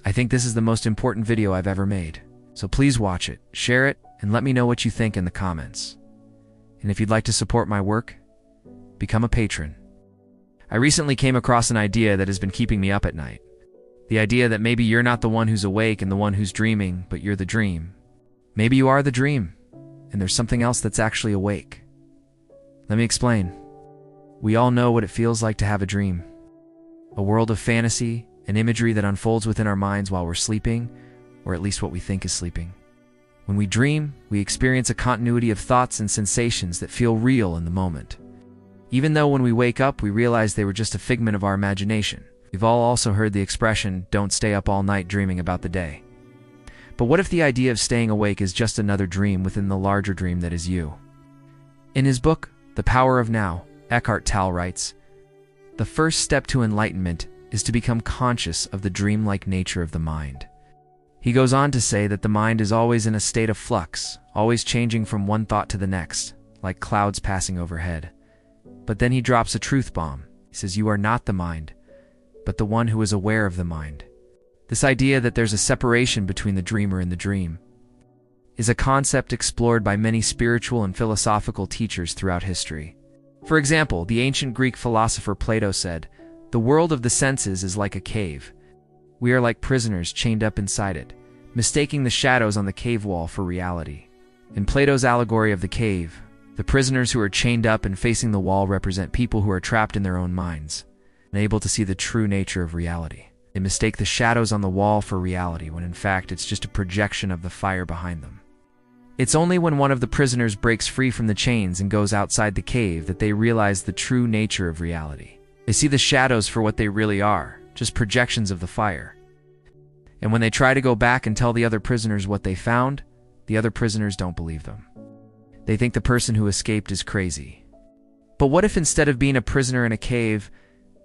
I think this is the most important video I've ever made. So please watch it, share it, and let me know what you think in the comments. And if you'd like to support my work, become a patron. I recently came across an idea that has been keeping me up at night. The idea that maybe you're not the one who's awake and the one who's dreaming, but you're the dream. Maybe you are the dream, and there's something else that's actually awake. Let me explain. We all know what it feels like to have a dream. A world of fantasy and imagery that unfolds within our minds while we're sleeping, or at least what we think is sleeping. When we dream, we experience a continuity of thoughts and sensations that feel real in the moment. Even though when we wake up, we realize they were just a figment of our imagination. We've all also heard the expression, "Don't stay up all night dreaming about the day." But what if the idea of staying awake is just another dream within the larger dream that is you? In his book, The Power of Now, Eckhart Tolle writes, "The first step to enlightenment is to become conscious of the dreamlike nature of the mind." He goes on to say that the mind is always in a state of flux, always changing from one thought to the next, like clouds passing overhead. But then he drops a truth bomb. He says, "You are not the mind, but the one who is aware of the mind." This idea that there's a separation between the dreamer and the dream is a concept explored by many spiritual and philosophical teachers throughout history. For example, the ancient Greek philosopher Plato said, "The world of the senses is like a cave. We are like prisoners chained up inside it, mistaking the shadows on the cave wall for reality." In Plato's allegory of the cave, the prisoners who are chained up and facing the wall represent people who are trapped in their own minds, unable to see the true nature of reality. They mistake the shadows on the wall for reality, when in fact it's just a projection of the fire behind them. It's only when one of the prisoners breaks free from the chains and goes outside the cave that they realize the true nature of reality. They see the shadows for what they really are, just projections of the fire. And when they try to go back and tell the other prisoners what they found, the other prisoners don't believe them. They think the person who escaped is crazy. But what if instead of being a prisoner in a cave,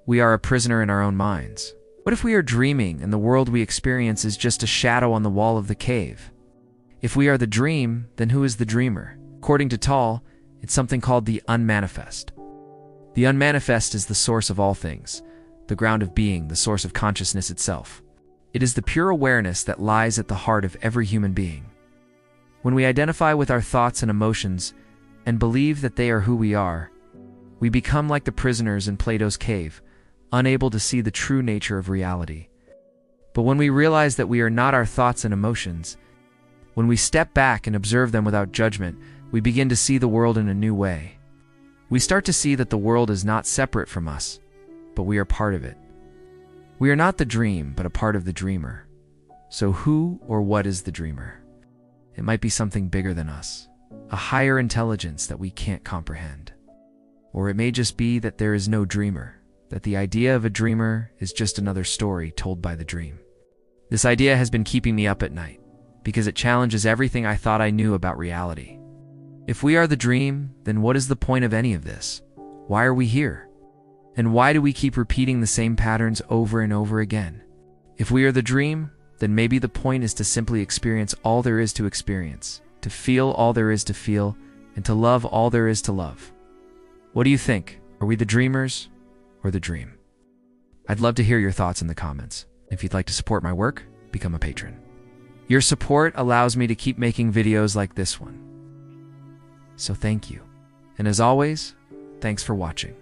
we are a prisoner in our own minds? What if we are dreaming and the world we experience is just a shadow on the wall of the cave? If we are the dream, then who is the dreamer? According to Tolle, it's something called the unmanifest. The unmanifest is the source of all things, the ground of being, the source of consciousness itself. It is the pure awareness that lies at the heart of every human being. When we identify with our thoughts and emotions and believe that they are who we are, we become like the prisoners in Plato's cave, unable to see the true nature of reality. But when we realize that we are not our thoughts and emotions, when we step back and observe them without judgment, we begin to see the world in a new way. We start to see that the world is not separate from us, but we are part of it. We are not the dream, but a part of the dreamer. So who or what is the dreamer? It might be something bigger than us, a higher intelligence that we can't comprehend. Or it may just be that there is no dreamer, that the idea of a dreamer is just another story told by the dream. This idea has been keeping me up at night, because it challenges everything I thought I knew about reality. If we are the dream, then what is the point of any of this? Why are we here? And why do we keep repeating the same patterns over and over again? If we are the dream, then maybe the point is to simply experience all there is to experience, to feel all there is to feel, and to love all there is to love. What do you think? Are we the dreamers or the dream? I'd love to hear your thoughts in the comments. If you'd like to support my work, become a patron. Your support allows me to keep making videos like this one. So thank you. And as always, thanks for watching.